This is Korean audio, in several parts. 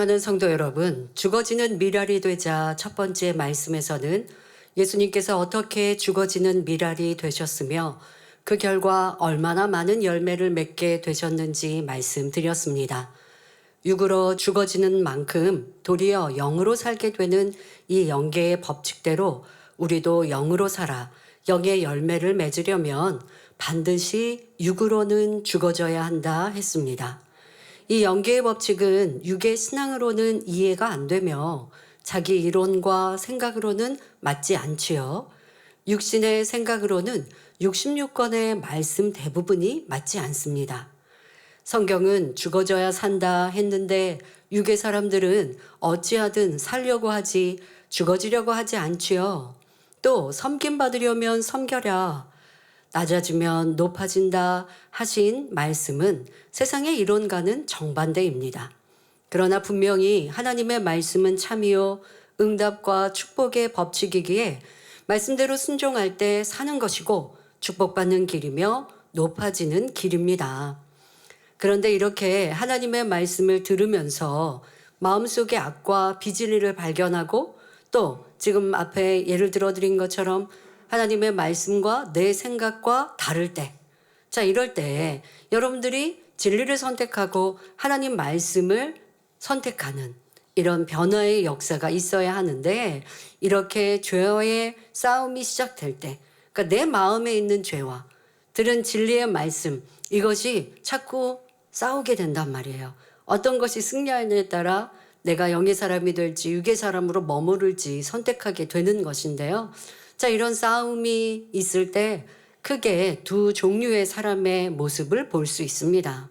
사랑하는 성도 여러분, 죽어지는 미랄이 되자 첫 번째 말씀에서는 예수님께서 어떻게 죽어지는 미랄이 되셨으며 그 결과 얼마나 많은 열매를 맺게 되셨는지 말씀드렸습니다. 육으로 죽어지는 만큼 도리어 영으로 살게 되는 이 영계의 법칙대로 우리도 영으로 살아 영의 열매를 맺으려면 반드시 육으로는 죽어져야 한다 했습니다. 이 영계의 법칙은 육의 신앙으로는 이해가 안 되며 자기 이론과 생각으로는 맞지 않지요. 육신의 생각으로는 66권의 말씀 대부분이 맞지 않습니다. 성경은 죽어져야 산다 했는데 육의 사람들은 어찌하든 살려고 하지 죽어지려고 하지 않지요. 또 섬김받으려면 섬겨라. 낮아지면 높아진다 하신 말씀은 세상의 이론과는 정반대입니다. 그러나 분명히 하나님의 말씀은 참이요 응답과 축복의 법칙이기에 말씀대로 순종할 때 사는 것이고 축복받는 길이며 높아지는 길입니다. 그런데 이렇게 하나님의 말씀을 들으면서 마음속의 악과 비진리를 발견하고 또 지금 앞에 예를 들어드린 것처럼 하나님의 말씀과 내 생각과 다를 때, 자, 이럴 때 여러분들이 진리를 선택하고 하나님 말씀을 선택하는 이런 변화의 역사가 있어야 하는데 이렇게 죄와의 싸움이 시작될 때, 그러니까 내 마음에 있는 죄와 들은 진리의 말씀, 이것이 자꾸 싸우게 된단 말이에요. 어떤 것이 승리하느냐에 따라 내가 영의 사람이 될지 육의 사람으로 머무를지 선택하게 되는 것인데요. 자, 이런 싸움이 있을 때 크게 두 종류의 사람의 모습을 볼 수 있습니다.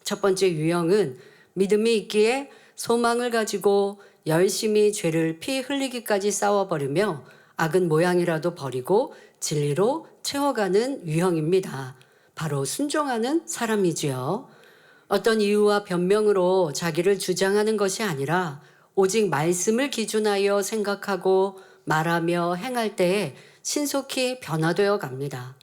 첫 번째 유형은 믿음이 있기에 소망을 가지고 열심히 죄를 피 흘리기까지 싸워버리며 악은 모양이라도 버리고 진리로 채워가는 유형입니다. 바로 순종하는 사람이지요. 어떤 이유와 변명으로 자기를 주장하는 것이 아니라 오직 말씀을 기준하여 생각하고 말하며 행할 때에 신속히 변화되어 갑니다.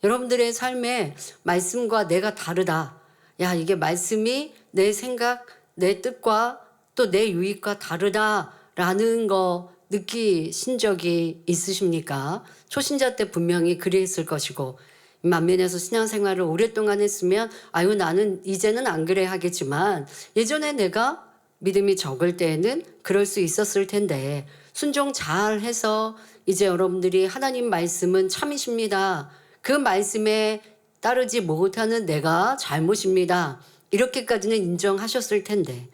여러분들의 삶에 말씀과 내가 다르다. 야, 이게 말씀이 내 생각, 내 뜻과 또 내 유익과 다르다라는 거 느끼신 적이 있으십니까? 초신자 때 분명히 그랬을 것이고 만면에서 신앙생활을 오랫동안 했으면 아유 나는 이제는 안 그래 하겠지만 예전에 내가 믿음이 적을 때에는 그럴 수 있었을 텐데 순종 잘 해서 이제 여러분들이 하나님 말씀은 참이십니다. 그 말씀에 따르지 못하는 내가 잘못입니다. 이렇게까지는 인정하셨을 텐데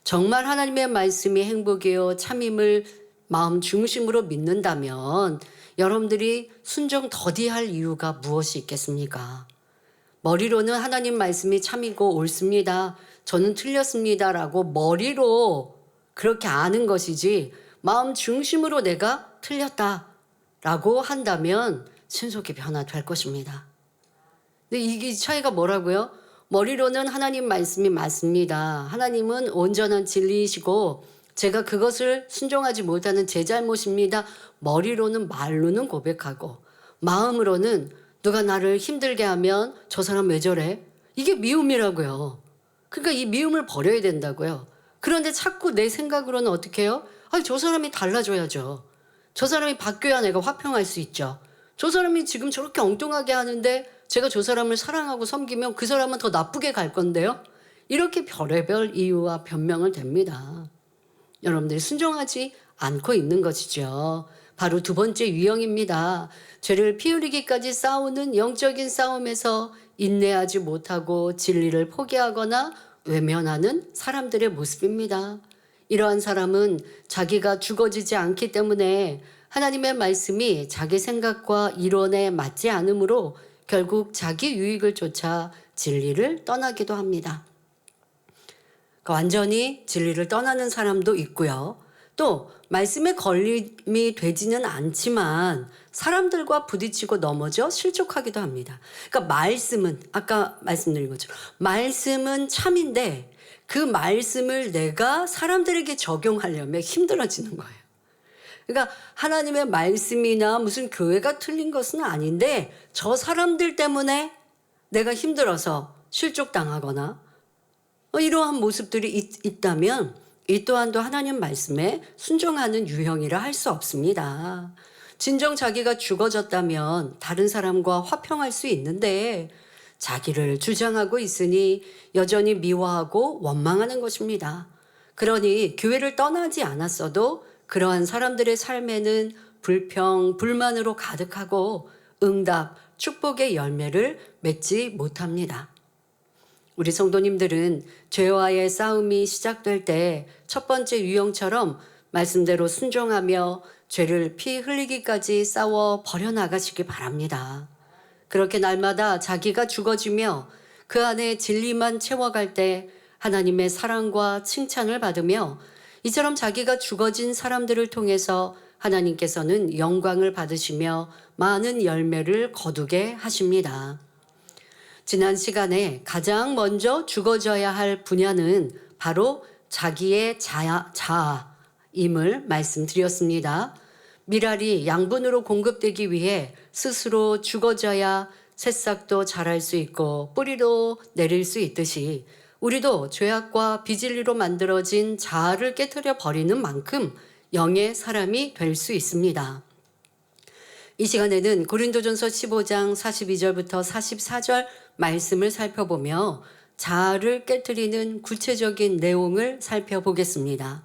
정말 하나님의 말씀이 행복이요 참임을 마음 중심으로 믿는다면 여러분들이 순종 더디할 이유가 무엇이 있겠습니까? 머리로는 하나님 말씀이 참이고 옳습니다. 저는 틀렸습니다라고 머리로 그렇게 아는 것이지 마음 중심으로 내가 틀렸다라고 한다면 신속히 변화될 것입니다. 근데 이게 차이가 뭐라고요? 머리로는 하나님 말씀이 맞습니다. 하나님은 온전한 진리이시고 제가 그것을 순종하지 못하는 제 잘못입니다. 머리로는 말로는 고백하고 마음으로는 누가 나를 힘들게 하면 저 사람 왜 저래? 이게 미움이라고요. 그러니까 이 미움을 버려야 된다고요. 그런데 자꾸 내 생각으로는 어떻게 해요? 아니, 저 사람이 달라져야죠. 저 사람이 바뀌어야 내가 화평할 수 있죠. 저 사람이 지금 저렇게 엉뚱하게 하는데 제가 저 사람을 사랑하고 섬기면 그 사람은 더 나쁘게 갈 건데요. 이렇게 별의별 이유와 변명을 댑니다. 여러분들이 순종하지 않고 있는 것이죠. 바로 두 번째 유형입니다. 죄를 피 흘리기까지 싸우는 영적인 싸움에서 인내하지 못하고 진리를 포기하거나 외면하는 사람들의 모습입니다. 이러한 사람은 자기가 죽어지지 않기 때문에 하나님의 말씀이 자기 생각과 이론에 맞지 않으므로 결국 자기 유익을 쫓아 진리를 떠나기도 합니다. 완전히 진리를 떠나는 사람도 있고요. 또 말씀에 걸림이 되지는 않지만 사람들과 부딪히고 넘어져 실족하기도 합니다. 그러니까 말씀은 아까 말씀드린 것처럼 말씀은 참인데 그 말씀을 내가 사람들에게 적용하려면 힘들어지는 거예요. 그러니까 하나님의 말씀이나 무슨 교회가 틀린 것은 아닌데 저 사람들 때문에 내가 힘들어서 실족당하거나 이러한 모습들이 있다면 이 또한도 하나님 말씀에 순종하는 유형이라 할 수 없습니다. 진정 자기가 죽어졌다면 다른 사람과 화평할 수 있는데 자기를 주장하고 있으니 여전히 미워하고 원망하는 것입니다. 그러니 교회를 떠나지 않았어도 그러한 사람들의 삶에는 불평, 불만으로 가득하고 응답, 축복의 열매를 맺지 못합니다. 우리 성도님들은 죄와의 싸움이 시작될 때 첫 번째 유형처럼 말씀대로 순종하며 죄를 피 흘리기까지 싸워 버려나가시기 바랍니다. 그렇게 날마다 자기가 죽어지며 그 안에 진리만 채워갈 때 하나님의 사랑과 칭찬을 받으며 이처럼 자기가 죽어진 사람들을 통해서 하나님께서는 영광을 받으시며 많은 열매를 거두게 하십니다. 지난 시간에 가장 먼저 죽어져야 할 분야는 바로 자기의 자아임을 말씀드렸습니다. 미랄이 양분으로 공급되기 위해 스스로 죽어져야 새싹도 자랄 수 있고 뿌리도 내릴 수 있듯이 우리도 죄악과 비진리로 만들어진 자아를 깨트려 버리는 만큼 영의 사람이 될 수 있습니다. 이 시간에는 고린도전서 15장 42절부터 44절 말씀을 살펴보며 자아를 깨트리는 구체적인 내용을 살펴보겠습니다.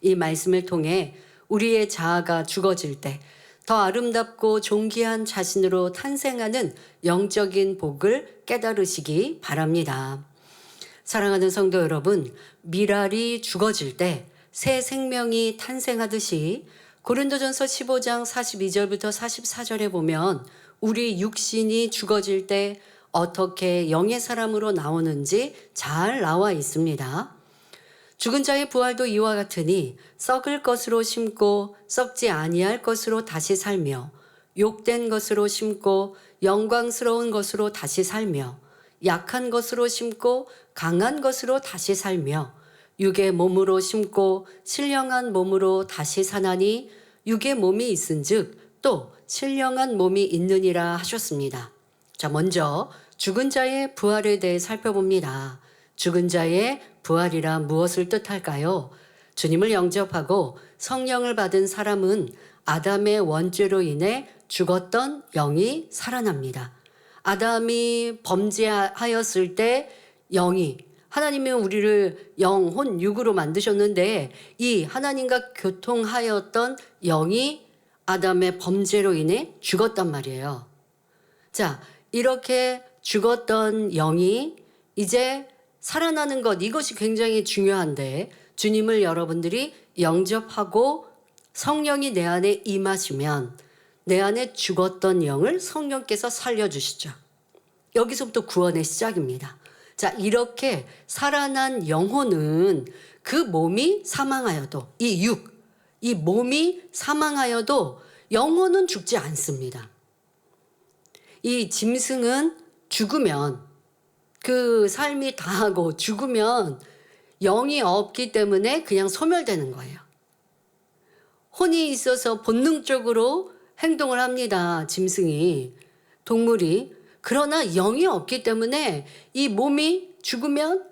이 말씀을 통해 우리의 자아가 죽어질 때 더 아름답고 존귀한 자신으로 탄생하는 영적인 복을 깨달으시기 바랍니다. 사랑하는 성도 여러분, 미랄이 죽어질 때 새 생명이 탄생하듯이 고린도전서 15장 42절부터 44절에 보면 우리 육신이 죽어질 때 어떻게 영의 사람으로 나오는지 잘 나와 있습니다. 죽은 자의 부활도 이와 같으니 썩을 것으로 심고 썩지 아니할 것으로 다시 살며 욕된 것으로 심고 영광스러운 것으로 다시 살며 약한 것으로 심고 강한 것으로 다시 살며 육의 몸으로 심고 신령한 몸으로 다시 사나니 육의 몸이 있은즉 또 신령한 몸이 있느니라 하셨습니다. 자, 먼저 죽은 자의 부활에 대해 살펴봅니다. 죽은 자의 부활이라 무엇을 뜻할까요? 주님을 영접하고 성령을 받은 사람은 아담의 원죄로 인해 죽었던 영이 살아납니다. 아담이 범죄하였을 때 영이 하나님이 우리를 영혼 육으로 만드셨는데 이 하나님과 교통하였던 영이 아담의 범죄로 인해 죽었단 말이에요. 자, 이렇게 죽었던 영이 이제 살아나는 것, 이것이 굉장히 중요한데 주님을 여러분들이 영접하고 성령이 내 안에 임하시면 내 안에 죽었던 영을 성령께서 살려주시죠. 여기서부터 구원의 시작입니다. 자, 이렇게 살아난 영혼은 그 몸이 사망하여도 이 몸이 사망하여도 영혼은 죽지 않습니다. 이 짐승은 죽으면 그 삶이 다하고 죽으면 영이 없기 때문에 그냥 소멸되는 거예요. 혼이 있어서 본능적으로 행동을 합니다. 짐승이, 동물이. 그러나 영이 없기 때문에 이 몸이 죽으면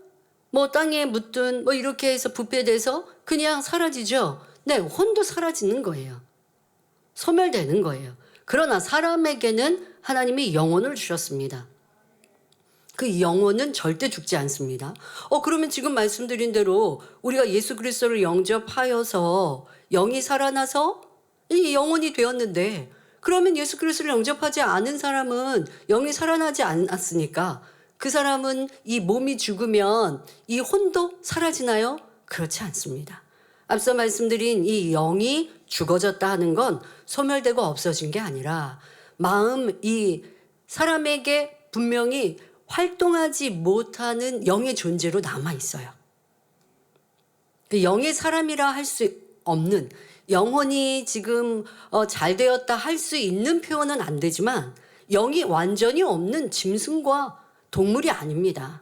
뭐 땅에 묻든 뭐 이렇게 해서 부패돼서 그냥 사라지죠. 네, 혼도 사라지는 거예요. 소멸되는 거예요. 그러나 사람에게는 하나님이 영혼을 주셨습니다. 그 영혼은 절대 죽지 않습니다. 그러면 지금 말씀드린 대로 우리가 예수 그리스도를 영접하여서 영이 살아나서 이 영혼이 되었는데 그러면 예수 그리스도를 영접하지 않은 사람은 영이 살아나지 않았으니까 그 사람은 이 몸이 죽으면 이 혼도 사라지나요? 그렇지 않습니다. 앞서 말씀드린 이 영이 죽어졌다 하는 건 소멸되고 없어진 게 아니라 마음, 이 사람에게 분명히 활동하지 못하는 영의 존재로 남아 있어요. 그 영의 사람이라 할 수 없는, 영혼이 지금 잘 되었다 할 수 있는 표현은 안 되지만 영이 완전히 없는 짐승과 동물이 아닙니다.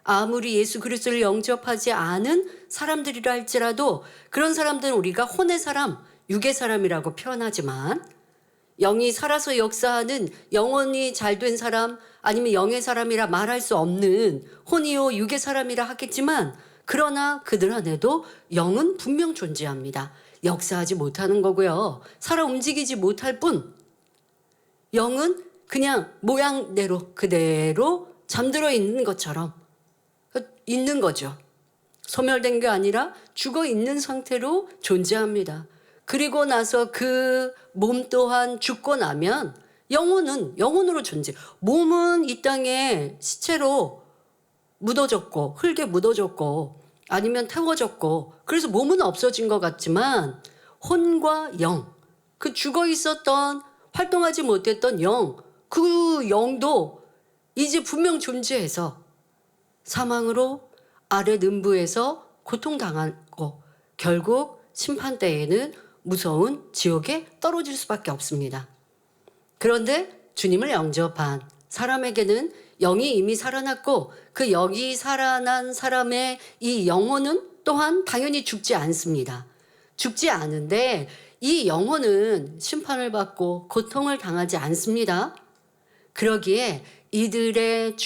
아무리 예수 그리스도를 영접하지 않은 사람들이라 할지라도 그런 사람들은 우리가 혼의 사람, 육의 사람이라고 표현하지만 영이 살아서 역사하는 영혼이 잘된 사람 아니면 영의 사람이라 말할 수 없는 혼이요 육의 사람이라 하겠지만 그러나 그들 안에도 영은 분명 존재합니다. 역사하지 못하는 거고요. 살아 움직이지 못할 뿐 영은 그냥 모양대로 그대로 잠들어 있는 것처럼 있는 거죠. 소멸된 게 아니라 죽어 있는 상태로 존재합니다. 그리고 나서 그 몸 또한 죽고 나면 영혼은 영혼으로 존재. 몸은 이 땅에 시체로 묻어졌고 흙에 묻어졌고 아니면 태워졌고 그래서 몸은 없어진 것 같지만 혼과 영, 그 죽어 있었던 활동하지 못했던 영, 그 영도 이제 분명 존재해서 사망으로 아래 음부에서 고통당하고 결국 심판 때에는 무서운 지옥에 떨어질 수밖에 없습니다. 그런데 주님을 영접한 사람에게는 영이 이미 살아났고 그 영이 살아난 사람의 이 영혼은 또한 당연히 죽지 않습니다. 죽지 않은데 이 영혼은 심판을 받고 고통을 당하지 않습니다. 그러기에 이들의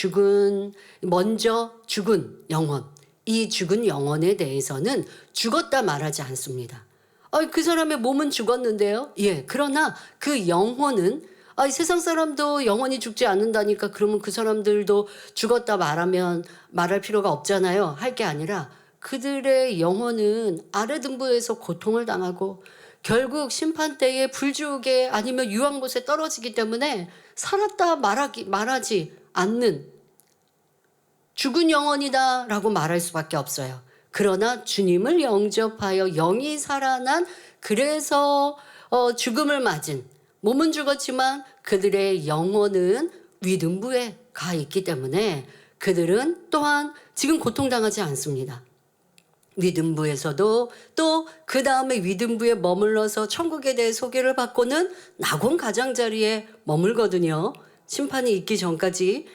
먼저 죽은 영혼, 이 죽은 영혼에 대해서는 죽었다 말하지 않습니다. 그 사람의 몸은 죽었는데요. 예, 그러나 그 영혼은 세상 사람도 영원히 죽지 않는다니까 그러면 그 사람들도 죽었다 말할 필요가 없잖아요. 할 게 아니라 그들의 영혼은 아래 등부에서 고통을 당하고 결국 심판 때에 불지옥에 아니면 유황못에 떨어지기 때문에 살았다 말하지 않는 죽은 영혼이다라고 말할 수밖에 없어요. 그러나 주님을 영접하여 영이 살아난 그래서 죽음을 맞은 몸은 죽었지만 그들의 영혼은 위등부에 가 있기 때문에 그들은 또한 지금 고통당하지 않습니다. 위등부에서도 또 그 다음에 위등부에 머물러서 천국에 대해 소개를 받고는 낙원 가장자리에 머물거든요. 심판이 있기 전까지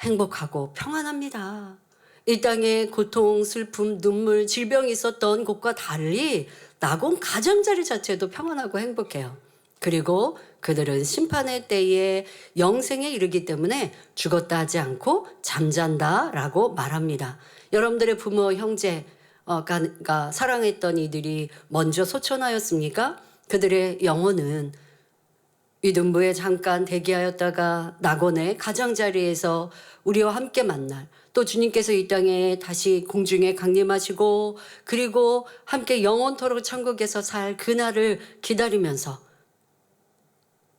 행복하고 평안합니다. 이 땅에 고통, 슬픔, 눈물, 질병이 있었던 곳과 달리 낙원 가장자리 자체도 평안하고 행복해요. 그리고 그들은 심판의 때에 영생에 이르기 때문에 죽었다 하지 않고 잠잔다라고 말합니다. 여러분들의 부모, 형제가 사랑했던 이들이 먼저 소천하였습니까? 그들의 영혼은 위등부에 잠깐 대기하였다가 낙원의 가장자리에서 우리와 함께 만날 또 주님께서 이 땅에 다시 공중에 강림하시고 그리고 함께 영원토록 천국에서 살 그날을 기다리면서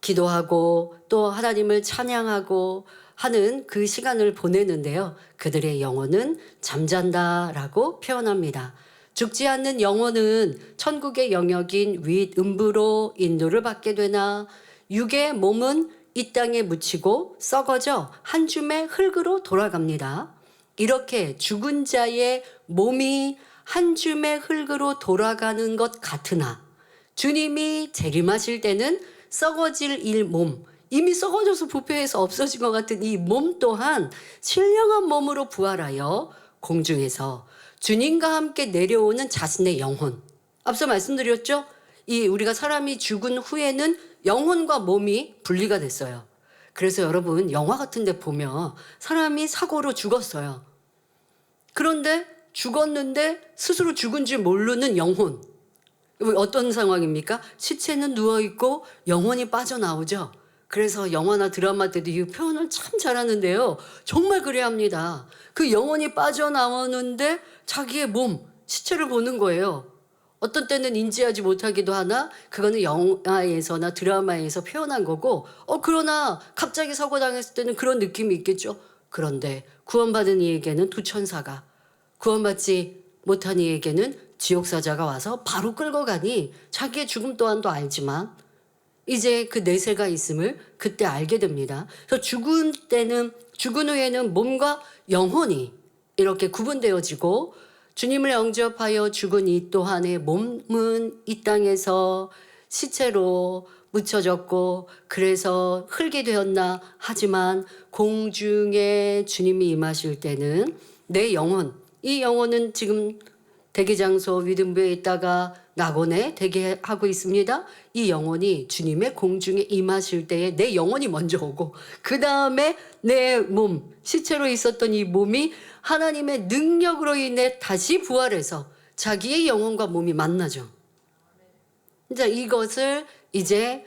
기도하고 또 하나님을 찬양하고 하는 그 시간을 보내는데요. 그들의 영혼은 잠잔다라고 표현합니다. 죽지 않는 영혼은 천국의 영역인 윗음부로 인도를 받게 되나 육의 몸은 이 땅에 묻히고 썩어져 한 줌의 흙으로 돌아갑니다. 이렇게 죽은 자의 몸이 한 줌의 흙으로 돌아가는 것 같으나 주님이 재림하실 때는 썩어질 이 몸, 이미 썩어져서 부패해서 없어진 것 같은 이 몸 또한 신령한 몸으로 부활하여 공중에서 주님과 함께 내려오는 자신의 영혼. 앞서 말씀드렸죠? 우리가 사람이 죽은 후에는 영혼과 몸이 분리가 됐어요. 그래서 여러분 영화 같은 데 보면 사람이 사고로 죽었어요. 그런데 죽었는데 스스로 죽은 줄 모르는 영혼. 어떤 상황입니까? 시체는 누워있고 영혼이 빠져나오죠. 그래서 영화나 드라마 때도 이 표현을 참 잘하는데요. 정말 그래야 합니다. 그 영혼이 빠져나오는데 자기의 몸, 시체를 보는 거예요. 어떤 때는 인지하지 못하기도 하나 그거는 영화에서나 드라마에서 표현한 거고 그러나 갑자기 사고 당했을 때는 그런 느낌이 있겠죠. 그런데 구원받은 이에게는 두 천사가 구원받지 못한 이에게는 지옥사자가 와서 바로 끌고 가니 자기의 죽음 또한도 알지만 이제 그 내세가 있음을 그때 알게 됩니다. 그래서 죽은 후에는 몸과 영혼이 이렇게 구분되어지고 주님을 영접하여 죽은 이 또한의 몸은 이 땅에서 시체로 묻혀졌고 그래서 흙이 되었나 하지만 공중에 주님이 임하실 때는 내 영혼, 이 영혼은 지금 대기장소 위등부에 있다가 낙원에 대기하고 있습니다. 이 영혼이 주님의 공중에 임하실 때에 내 영혼이 먼저 오고 그 다음에 내 몸, 시체로 있었던 이 몸이 하나님의 능력으로 인해 다시 부활해서 자기의 영혼과 몸이 만나죠. 이제 이것을 이제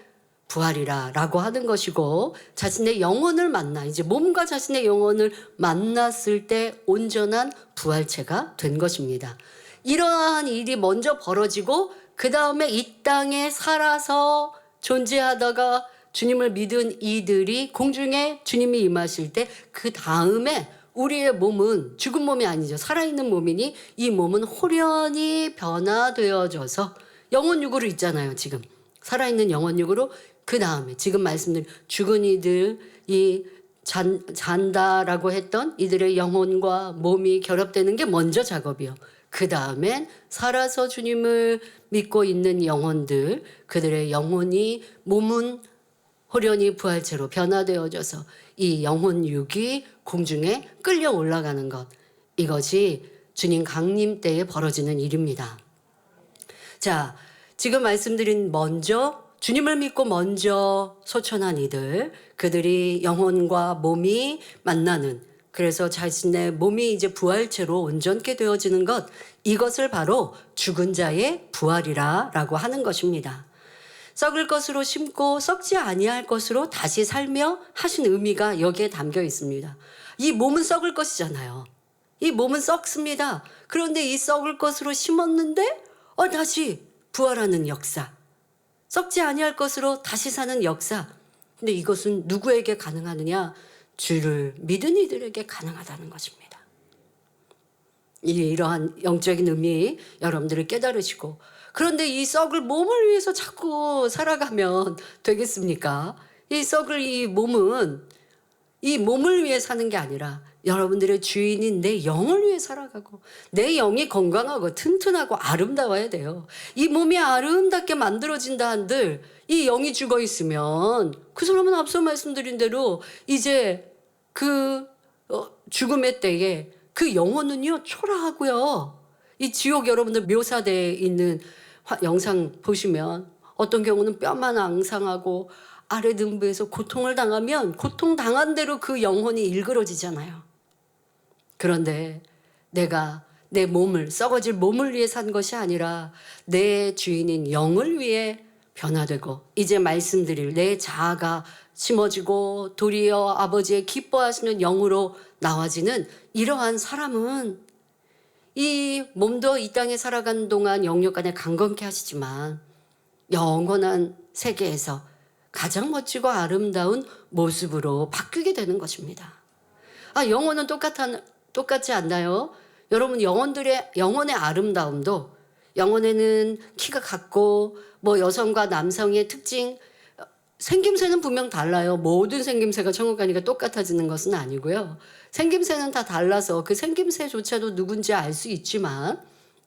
부활이라 라고 하는 것이고, 자신의 영혼을 만나, 이제 몸과 자신의 영혼을 만났을 때 온전한 부활체가 된 것입니다. 이러한 일이 먼저 벌어지고 그 다음에 이 땅에 살아서 존재하다가 주님을 믿은 이들이 공중에 주님이 임하실 때 그 다음에 우리의 몸은 죽은 몸이 아니죠. 살아있는 몸이니 이 몸은 홀연히 변화되어져서 영혼육으로 있잖아요. 지금 살아있는 영혼육으로 그 다음에 지금 말씀드린 죽은 이들이 잔다라고 했던 이들의 영혼과 몸이 결합되는 게 먼저 작업이요. 그 다음엔 살아서 주님을 믿고 있는 영혼들, 그들의 영혼이 몸은 홀연히 부활체로 변화되어져서 이 영혼육이 공중에 끌려 올라가는 것, 이것이 주님 강림 때에 벌어지는 일입니다. 자, 지금 말씀드린 먼저 주님을 믿고 먼저 소천한 이들, 그들이 영혼과 몸이 만나는, 그래서 자신의 몸이 이제 부활체로 온전케 되어지는 것, 이것을 바로 죽은 자의 부활이라고 하는 것입니다. 썩을 것으로 심고 썩지 아니할 것으로 다시 살며 하신 의미가 여기에 담겨 있습니다. 이 몸은 썩을 것이잖아요. 이 몸은 썩습니다. 그런데 이 썩을 것으로 심었는데 다시 부활하는 역사, 썩지 아니할 것으로 다시 사는 역사. 근데 이것은 누구에게 가능하느냐? 주를 믿은 이들에게 가능하다는 것입니다. 이러한 영적인 의미 여러분들이 깨달으시고, 그런데 이 썩을 몸을 위해서 자꾸 살아가면 되겠습니까? 이 썩을 이 몸은 이 몸을 위해 사는 게 아니라 여러분들의 주인인 내 영을 위해 살아가고 내 영이 건강하고 튼튼하고 아름다워야 돼요. 이 몸이 아름답게 만들어진다 한들 이 영이 죽어 있으면 그 사람은 앞서 말씀드린 대로 이제 그 죽음의 때에 그 영혼은요 초라하고요. 이 지옥 여러분들 묘사되어 있는 영상 보시면 어떤 경우는 뼈만 앙상하고 아래 등부에서 고통을 당하면 고통당한 대로 그 영혼이 일그러지잖아요. 그런데 내가 내 몸을, 썩어질 몸을 위해 산 것이 아니라 내 주인인 영을 위해 변화되고 이제 말씀드릴 내 자아가 심어지고 도리어 아버지의 기뻐하시는 영으로 나와지는 이러한 사람은 이 몸도 이 땅에 살아가는 동안 영육간에 강건케 하시지만 영원한 세계에서 가장 멋지고 아름다운 모습으로 바뀌게 되는 것입니다. 영혼은 똑같지 않나요? 여러분 영혼의 아름다움도 영혼에는 키가 같고 여성과 남성의 특징 생김새는 분명 달라요. 모든 생김새가 천국 가니까 똑같아지는 것은 아니고요. 생김새는 다 달라서 그 생김새조차도 누군지 알 수 있지만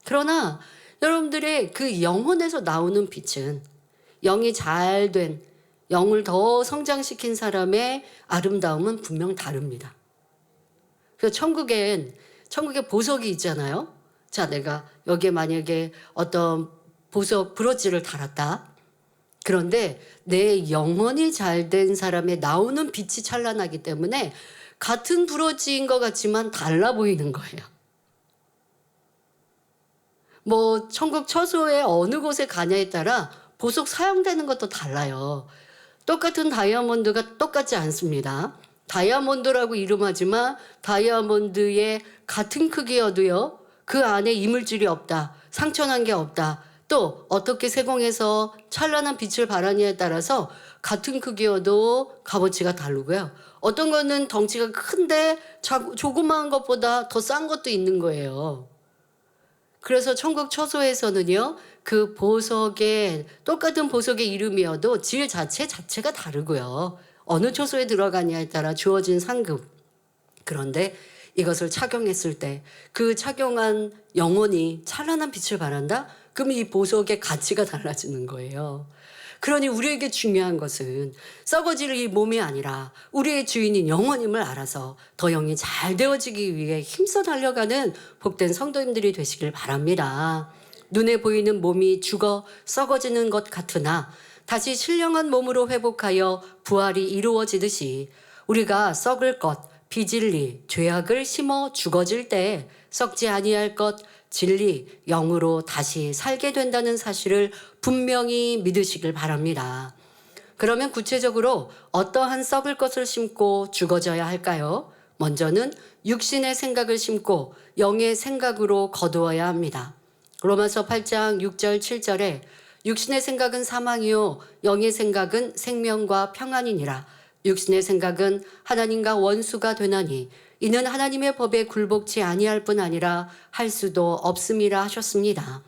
그러나 여러분들의 그 영혼에서 나오는 빛은 영이 잘된 영을 더 성장시킨 사람의 아름다움은 분명 다릅니다. 그래서 천국에 보석이 있잖아요. 자, 내가 여기에 만약에 어떤 보석 브로치를 달았다. 그런데 내 영혼이 잘된 사람의 나오는 빛이 찬란하기 때문에 같은 브로치인 것 같지만 달라 보이는 거예요. 천국 처소에 어느 곳에 가냐에 따라 보석 사용되는 것도 달라요. 똑같은 다이아몬드가 똑같지 않습니다. 다이아몬드라고 이름하지만 다이아몬드의 같은 크기여도요. 그 안에 이물질이 없다. 상처난 게 없다. 또 어떻게 세공해서 찬란한 빛을 발하느냐에 따라서 같은 크기여도 값어치가 다르고요. 어떤 거는 덩치가 큰데 조그마한 것보다 더 싼 것도 있는 거예요. 그래서 천국 처소에서는요. 그 보석에 똑같은 보석의 이름이어도 질 자체가 다르고요. 어느 처소에 들어가냐에 따라 주어진 상급. 그런데 이것을 착용했을 때 그 착용한 영혼이 찬란한 빛을 발한다? 그럼 이 보석의 가치가 달라지는 거예요. 그러니 우리에게 중요한 것은 썩어질 이 몸이 아니라 우리의 주인인 영원임을 알아서 더 영이 잘 되어지기 위해 힘써 달려가는 복된 성도님들이 되시길 바랍니다. 눈에 보이는 몸이 죽어 썩어지는 것 같으나 다시 신령한 몸으로 회복하여 부활이 이루어지듯이 우리가 썩을 것, 비진리, 죄악을 심어 죽어질 때 썩지 아니할 것, 진리, 영으로 다시 살게 된다는 사실을 분명히 믿으시길 바랍니다. 그러면 구체적으로 어떠한 썩을 것을 심고 죽어져야 할까요? 먼저는 육신의 생각을 심고 영의 생각으로 거두어야 합니다. 로마서 8장 6절 7절에 육신의 생각은 사망이요 영의 생각은 생명과 평안이니라. 육신의 생각은 하나님과 원수가 되나니 이는 하나님의 법에 굴복치 아니할 뿐 아니라 할 수도 없음이라 하셨습니다.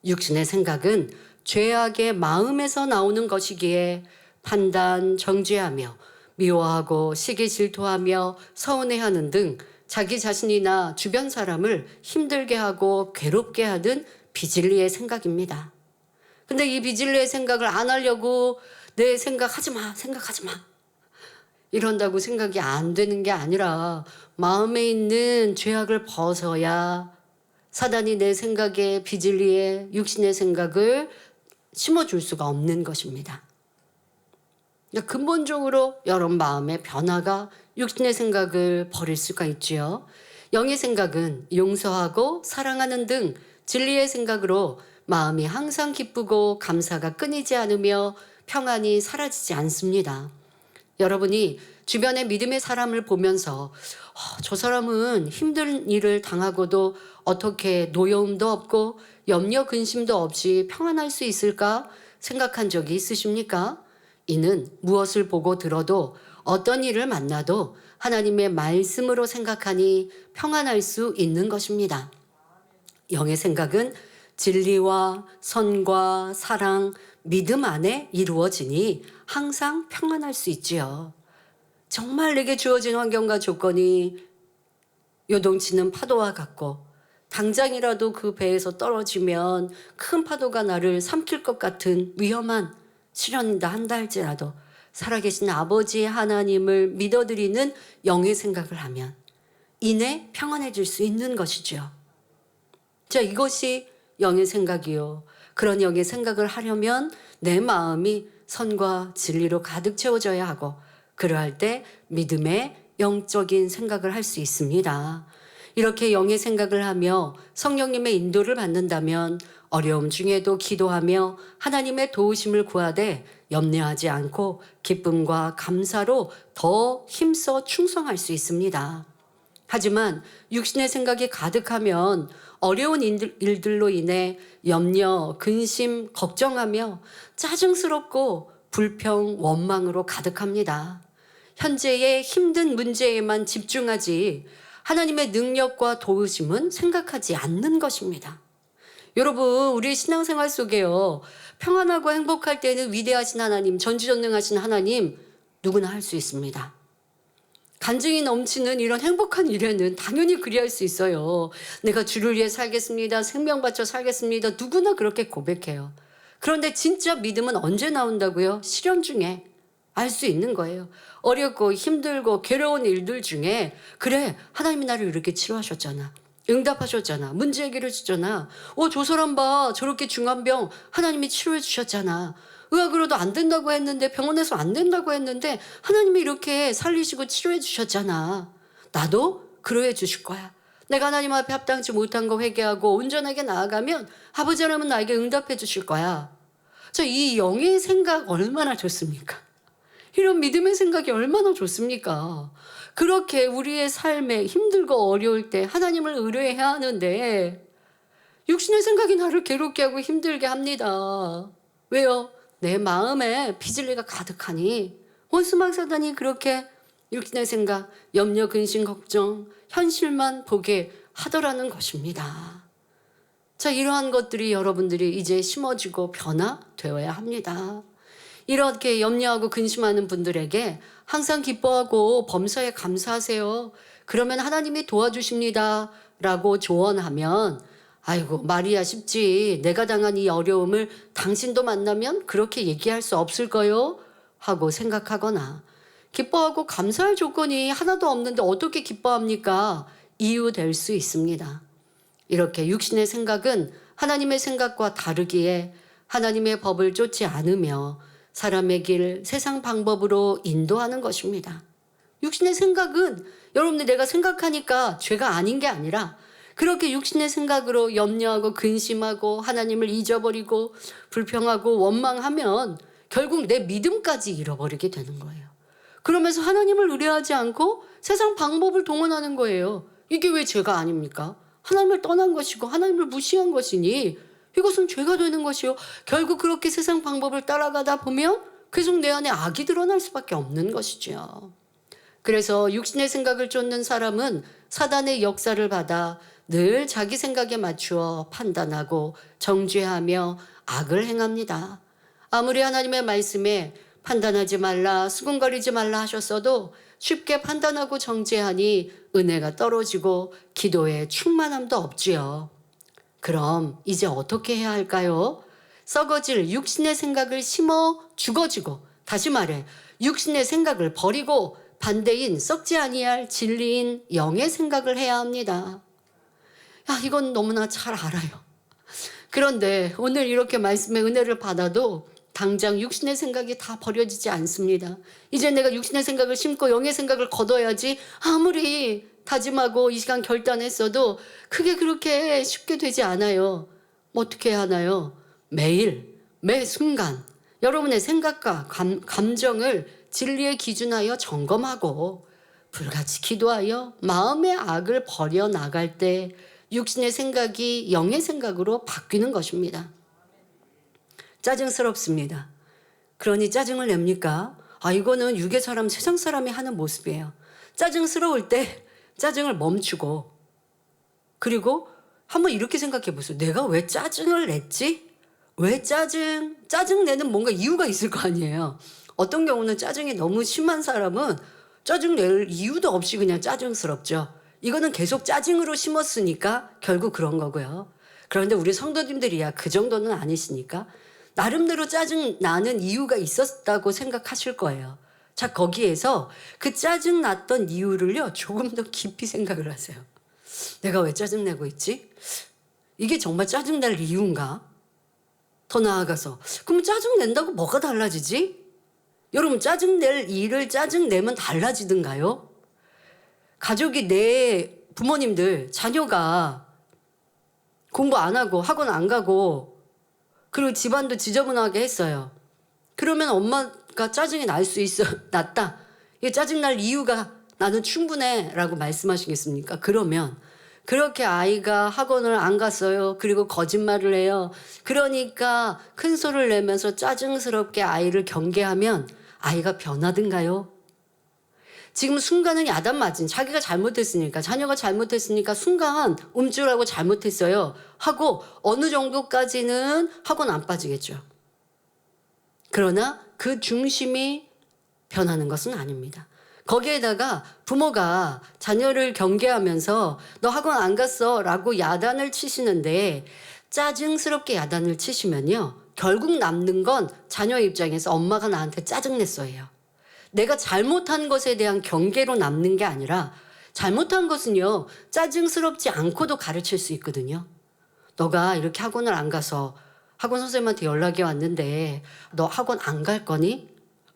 육신의 생각은 죄악의 마음에서 나오는 것이기에 판단, 정죄하며 미워하고 시기 질투하며 서운해하는 등 자기 자신이나 주변 사람을 힘들게 하고 괴롭게 하는 비진리의 생각입니다. 근데 이 비진리의 생각을 안 하려고 내 생각하지 마, 생각하지 마. 이런다고 생각이 안 되는 게 아니라 마음에 있는 죄악을 벗어야 사단이 내 생각에 비진리에 육신의 생각을 심어줄 수가 없는 것입니다. 근본적으로 여러분 마음의 변화가 육신의 생각을 버릴 수가 있지요. 영의 생각은 용서하고 사랑하는 등 진리의 생각으로 마음이 항상 기쁘고 감사가 끊이지 않으며 평안이 사라지지 않습니다. 여러분이 주변의 믿음의 사람을 보면서 저 사람은 힘든 일을 당하고도 어떻게 노여움도 없고 염려 근심도 없이 평안할 수 있을까 생각한 적이 있으십니까? 이는 무엇을 보고 들어도 어떤 일을 만나도 하나님의 말씀으로 생각하니 평안할 수 있는 것입니다. 영의 생각은 진리와 선과 사랑, 믿음 안에 이루어지니 항상 평안할 수 있지요. 정말 내게 주어진 환경과 조건이 요동치는 파도와 같고 당장이라도 그 배에서 떨어지면 큰 파도가 나를 삼킬 것 같은 위험한 시련이다 한다 할지라도 살아계신 아버지의 하나님을 믿어드리는 영의 생각을 하면 이내 평안해질 수 있는 것이죠. 자, 이것이 영의 생각이요. 그런 영의 생각을 하려면 내 마음이 선과 진리로 가득 채워져야 하고 그러할 때 믿음의 영적인 생각을 할 수 있습니다. 이렇게 영의 생각을 하며 성령님의 인도를 받는다면 어려움 중에도 기도하며 하나님의 도우심을 구하되 염려하지 않고 기쁨과 감사로 더 힘써 충성할 수 있습니다. 하지만 육신의 생각이 가득하면 어려운 일들로 인해 염려, 근심, 걱정하며 짜증스럽고 불평, 원망으로 가득합니다. 현재의 힘든 문제에만 집중하지 하나님의 능력과 도우심은 생각하지 않는 것입니다. 여러분, 우리 신앙생활 속에요. 평안하고 행복할 때는 위대하신 하나님, 전지전능하신 하나님 누구나 할 수 있습니다. 간증이 넘치는 이런 행복한 일에는 당연히 그리할 수 있어요. 내가 주를 위해 살겠습니다. 생명 바쳐 살겠습니다. 누구나 그렇게 고백해요. 그런데 진짜 믿음은 언제 나온다고요? 시련 중에 알 수 있는 거예요. 어렵고 힘들고 괴로운 일들 중에 그래, 하나님이 나를 이렇게 치료하셨잖아. 응답하셨잖아. 문제 해결해 주잖아. 저 사람 봐. 저렇게 중한 병 하나님이 치료해 주셨잖아. 의학으로도 안 된다고 했는데 병원에서 안 된다고 했는데 하나님이 이렇게 살리시고 치료해 주셨잖아. 나도 그러해 주실 거야. 내가 하나님 앞에 합당치 못한 거 회개하고 온전하게 나아가면 아버지 하나님은 나에게 응답해 주실 거야. 이 영의 생각 얼마나 좋습니까? 이런 믿음의 생각이 얼마나 좋습니까? 그렇게 우리의 삶에 힘들고 어려울 때 하나님을 의뢰해야 하는데 육신의 생각이 나를 괴롭게 하고 힘들게 합니다. 왜요? 내 마음에 비진리가 가득하니 원수막 사단이 그렇게 육신의 생각, 염려, 근심, 걱정, 현실만 보게 하더라는 것입니다. 이러한 것들이 여러분들이 이제 심어지고 변화되어야 합니다. 이렇게 염려하고 근심하는 분들에게 항상 기뻐하고 범사에 감사하세요. 그러면 하나님이 도와주십니다. 라고 조언하면 아이고, 말이야 쉽지. 내가 당한 이 어려움을 당신도 만나면 그렇게 얘기할 수 없을 거요? 하고 생각하거나, 기뻐하고 감사할 조건이 하나도 없는데 어떻게 기뻐합니까? 이유될 수 있습니다. 이렇게 육신의 생각은 하나님의 생각과 다르기에 하나님의 법을 쫓지 않으며 사람의 길, 세상 방법으로 인도하는 것입니다. 육신의 생각은 여러분들 내가 생각하니까 죄가 아닌 게 아니라 그렇게 육신의 생각으로 염려하고 근심하고 하나님을 잊어버리고 불평하고 원망하면 결국 내 믿음까지 잃어버리게 되는 거예요. 그러면서 하나님을 의뢰하지 않고 세상 방법을 동원하는 거예요. 이게 왜 죄가 아닙니까? 하나님을 떠난 것이고 하나님을 무시한 것이니 이것은 죄가 되는 것이요. 결국 그렇게 세상 방법을 따라가다 보면 계속 내 안에 악이 드러날 수밖에 없는 것이죠. 그래서 육신의 생각을 쫓는 사람은 사단의 역사를 받아 늘 자기 생각에 맞추어 판단하고 정죄하며 악을 행합니다. 아무리 하나님의 말씀에 판단하지 말라, 수군거리지 말라 하셨어도 쉽게 판단하고 정죄하니 은혜가 떨어지고 기도에 충만함도 없지요. 그럼 이제 어떻게 해야 할까요? 썩어질 육신의 생각을 심어 죽어지고, 다시 말해 육신의 생각을 버리고 반대인 썩지 아니할 진리인 영의 생각을 해야 합니다. 이건 너무나 잘 알아요. 그런데 오늘 이렇게 말씀의 은혜를 받아도 당장 육신의 생각이 다 버려지지 않습니다. 이제 내가 육신의 생각을 심고 영의 생각을 거둬야지 아무리 다짐하고 이 시간 결단했어도 그게 그렇게 쉽게 되지 않아요. 어떻게 해야 하나요? 매일, 매 순간 여러분의 생각과 감정을 진리의 기준하여 점검하고 불같이 기도하여 마음의 악을 버려나갈 때 육신의 생각이 영의 생각으로 바뀌는 것입니다. 짜증스럽습니다. 그러니 짜증을 냅니까? 이거는 육의 사람, 세상 사람이 하는 모습이에요. 짜증스러울 때 짜증을 멈추고, 그리고 한번 이렇게 생각해 보세요. 내가 왜 짜증을 냈지? 왜 짜증 내는 뭔가 이유가 있을 거 아니에요. 어떤 경우는 짜증이 너무 심한 사람은 짜증 낼 이유도 없이 그냥 짜증스럽죠. 이거는 계속 짜증으로 심었으니까 결국 그런 거고요. 그런데 우리 성도님들이야 그 정도는 아니시니까 나름대로 짜증 나는 이유가 있었다고 생각하실 거예요. 자, 거기에서 그 짜증 났던 이유를요 조금 더 깊이 생각을 하세요. 내가 왜 짜증 내고 있지? 이게 정말 짜증 날 이유인가? 더 나아가서 그럼 짜증 낸다고 뭐가 달라지지? 여러분, 짜증 낼 일을 짜증 내면 달라지든가요? 가족이, 내 부모님들 자녀가 공부 안 하고 학원 안 가고 그리고 집안도 지저분하게 했어요. 그러면 엄마가 짜증이 날 수 있어. 났다. 이게 짜증 날 이유가 나는 충분해 라고 말씀하시겠습니까? 그러면 그렇게 아이가 학원을 안 갔어요. 그리고 거짓말을 해요. 그러니까 큰 소리를 내면서 짜증스럽게 아이를 경계하면 아이가 변하든가요? 지금 순간은 야단 맞은, 자기가 잘못했으니까, 자녀가 잘못했으니까 순간 움찔하고 잘못했어요 하고 어느 정도까지는 학원 안 빠지겠죠. 그러나 그 중심이 변하는 것은 아닙니다. 거기에다가 부모가 자녀를 경계하면서 너 학원 안 갔어 라고 야단을 치시는데, 짜증스럽게 야단을 치시면요 결국 남는 건 자녀 입장에서 엄마가 나한테 짜증냈어예요. 내가 잘못한 것에 대한 경계로 남는 게 아니라, 잘못한 것은요 짜증스럽지 않고도 가르칠 수 있거든요. 너가 이렇게 학원을 안 가서 학원 선생님한테 연락이 왔는데 너 학원 안 갈 거니?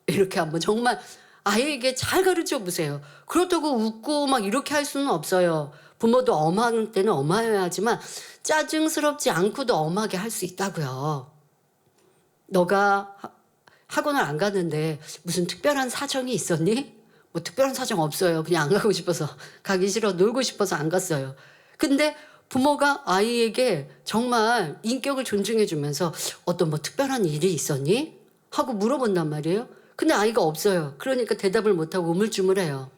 이렇게 한번 정말 아이에게 잘 가르쳐 보세요. 그렇다고 웃고 막 이렇게 할 수는 없어요. 부모도 엄한 때는 엄해야 하지만 짜증스럽지 않고도 엄하게 할 수 있다고요. 너가 학원을 안 갔는데 무슨 특별한 사정이 있었니? 뭐 특별한 사정 없어요. 그냥 안 가고 싶어서, 가기 싫어, 놀고 싶어서 안 갔어요. 근데 부모가 아이에게 정말 인격을 존중해 주면서 어떤 뭐 특별한 일이 있었니? 하고 물어본단 말이에요. 근데 아이가 없어요. 그러니까 대답을 못하고 우물쭈물해요.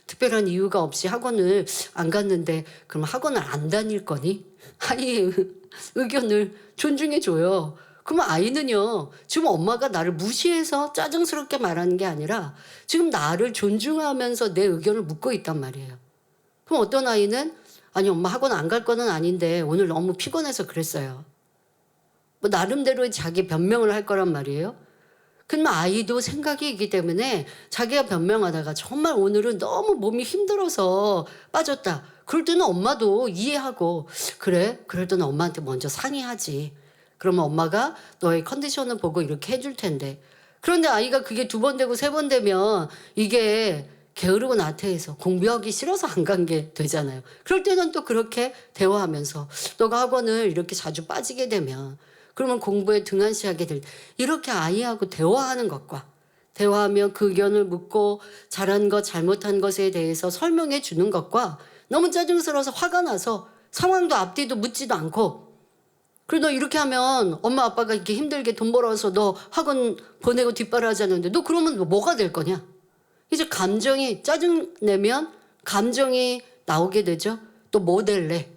특별한 이유가 없이 학원을 안 갔는데 그럼 학원을 안 다닐 거니? 아이의 의견을 존중해 줘요. 그러면 아이는요 지금 엄마가 나를 무시해서 짜증스럽게 말하는 게 아니라 지금 나를 존중하면서 내 의견을 묻고 있단 말이에요. 그럼 어떤 아이는 아니 엄마 학원 안 갈 거는 아닌데 오늘 너무 피곤해서 그랬어요. 뭐 나름대로의 자기 변명을 할 거란 말이에요. 그러면 아이도 생각이 있기 때문에 자기가 변명하다가 정말 오늘은 너무 몸이 힘들어서 빠졌다. 그럴 때는 엄마도 이해하고 그래? 그럴 때는 엄마한테 먼저 상의하지. 그러면 엄마가 너의 컨디션을 보고 이렇게 해줄 텐데. 그런데 아이가 그게 2번 되고 3번 되면 이게 게으르고 나태해서 공부하기 싫어서 안 간 게 되잖아요. 그럴 때는 또 그렇게 대화하면서 너가 학원을 이렇게 자주 빠지게 되면 그러면 공부에 등한시하게 될 이렇게 아이하고 대화하는 것과 대화하며 그 의견을 묻고 잘한 것 잘못한 것에 대해서 설명해 주는 것과 너무 짜증스러워서 화가 나서 상황도 앞뒤도 묻지도 않고 그리고 너 이렇게 하면 엄마 아빠가 이렇게 힘들게 돈 벌어서 너 학원 보내고 뒷바라지하는데 너 그러면 뭐가 될 거냐? 이제 감정이 짜증내면 감정이 나오게 되죠. 또 뭐 될래?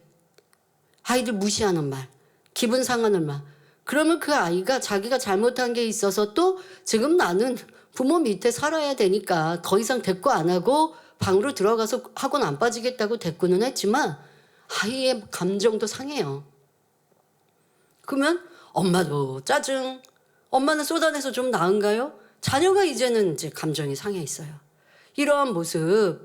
아이들 무시하는 말, 기분 상하는 말. 그러면 그 아이가 자기가 잘못한 게 있어서 또 지금 나는 부모 밑에 살아야 되니까 더 이상 대꾸 안 하고 방으로 들어가서 학원 안 빠지겠다고 대꾸는 했지만 아이의 감정도 상해요. 그러면 엄마도 짜증, 엄마는 쏟아내서 좀 나은가요? 자녀가 이제는 이제 감정이 상해 있어요. 이러한 모습,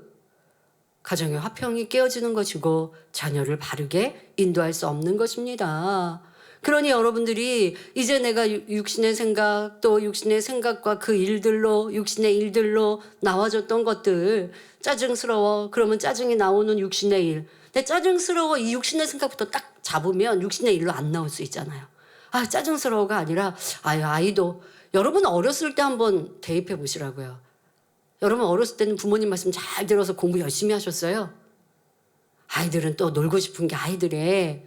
가정의 화평이 깨어지는 것이고 자녀를 바르게 인도할 수 없는 것입니다. 그러니 여러분들이 이제 내가 육신의 생각 또 육신의 생각과 그 일들로 육신의 일들로 나와졌던 것들 짜증스러워 그러면 짜증이 나오는 육신의 일 근데 짜증스러워 이 육신의 생각부터 딱 잡으면 육신의 일로 안 나올 수 있잖아요. 아 짜증스러워가 아니라 아이도 여러분 어렸을 때 한번 대입해 보시라고요. 여러분 어렸을 때는 부모님 말씀 잘 들어서 공부 열심히 하셨어요? 아이들은 또 놀고 싶은 게 아이들의